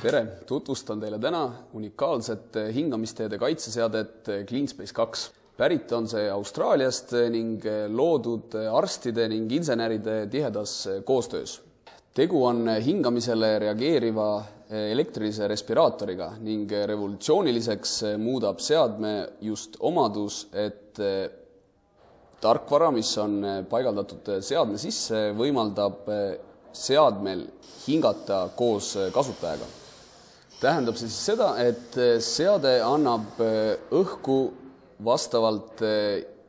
Tere! Tutvustan teile täna unikaalset hingamisteede kaitseseadet CleanSpace 2. Pärit on see Austraaliast ning loodud arstide ning inseneride tihedas koostöös. Tegu on hingamisele reageeriva elektrilise respiraatoriga ning revolutsiooniliseks muudab seadme just omadus, et tarkvara, mis on paigaldatud seadme sisse, võimaldab seadmel hingata koos kasutajaga. Tähendab see siis seda, et seade annab õhku vastavalt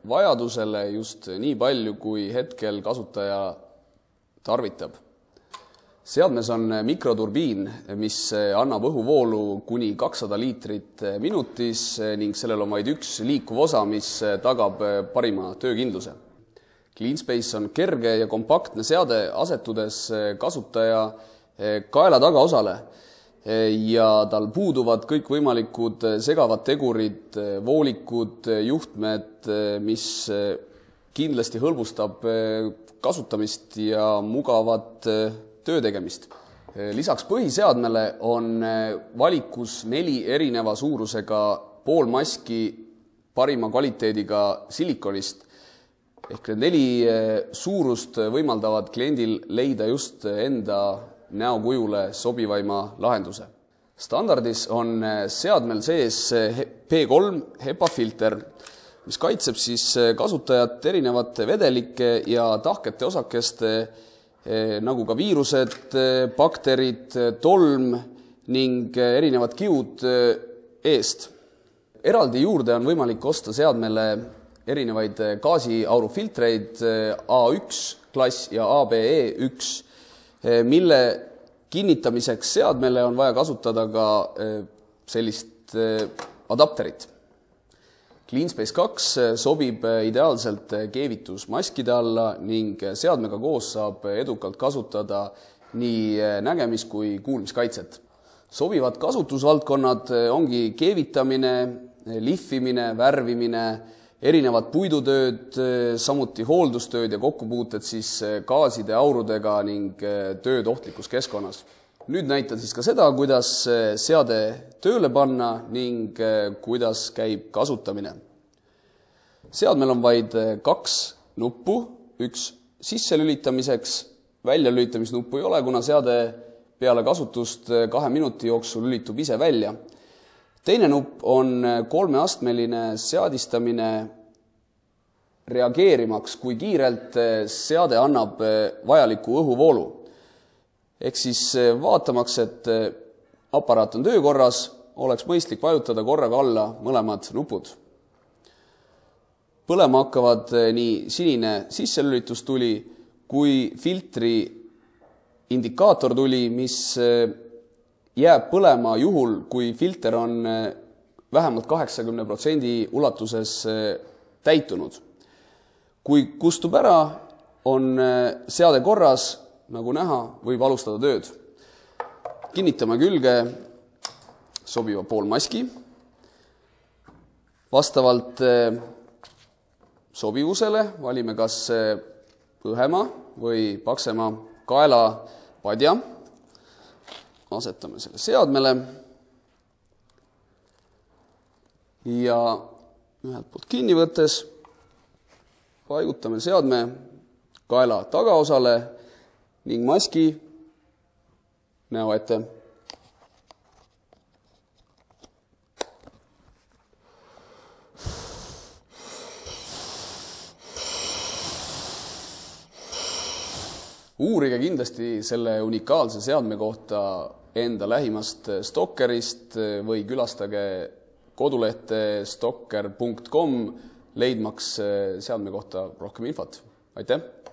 vajadusele just nii palju, kui hetkel kasutaja tarvitab. Seadmes on mikroturbiin, mis annab õhuvoolu kuni 200 liitrit minutis ning sellel on vaid üks liikuv osa, mis tagab parima töökindluse. CleanSpace on kerge ja kompaktne seade, asetudes kasutaja kaela tagaosale ja tal puuduvad kõikvõimalikud segavad tegurid, voolikud, juhtmed, mis kindlasti hõlbustab kasutamist ja mugavat töö tegemist. Lisaks põhiseadmele on valikus 4 erineva suurusega poolmaski parima kvaliteediga silikonist. Ehk need 4 suurust võimaldavad kliendil leida just enda näokujule sobivaima lahenduse. Standardis on seadmel sees P3 HEPA-filter, mis kaitseb siis kasutajat erinevate vedelike ja tahkete osakeste, nagu ka viirused, bakterid, tolm ning erinevad kiud eest. Eraldi juurde on võimalik osta seadmele erinevaid gaasiaurufiltreid A1 klass ja ABE1, mille kinnitamiseks seadmele on vaja kasutada ka sellist adapterit. CleanSpace 2 sobib ideaalselt keevitusmaskide alla ning seadmega koos saab edukalt kasutada nii nägemis- kui kuulmiskaitset. Sobivad kasutusvaldkonnad ongi keevitamine, lihvimine, värvimine, erinevad puidutööd, samuti hooldustööd ja kokkupuuted siis gaaside, aurudega ning tööd ohtlikus keskkonnas. Nüüd näitan siis ka seda, kuidas seade tööle panna ning kuidas käib kasutamine. Seadmel on vaid 2 nuppu, üks sisselülitamiseks, väljalülitamisnuppu ei ole, kuna seade peale kasutust 2 minuti jooksul lülitub ise välja. Teine nupp on 3-astmeline seadistamine reageerimaks, kui kiirelt seade annab vajaliku õhuvoolu. Ehk siis vaatamaks, et aparaat on töökorras, oleks mõistlik vajutada korraga alla mõlemad nupud. Põlema hakkavad nii sinine sisselülitustuli kui filtri indikaatortuli, mis jääb põlema juhul, kui filter on vähemalt 80% ulatuses täitunud. Kui kustub ära, on seade korras, nagu näha, võib alustada tööd. Kinnitame külge sobiva poolmaski. Vastavalt sobivusele valime kas õhema või paksema kaelapadja. Asetame selle seadmele ja ühelt poolt kinni võttes paigutame seadme kaela tagaosale ning maski näo ette. Uurige kindlasti selle unikaalse seadme kohta enda lähimast stokkerist või külastage kodulehte stocker.com leidmaks seadme kohta rohkem infot. Aitäh!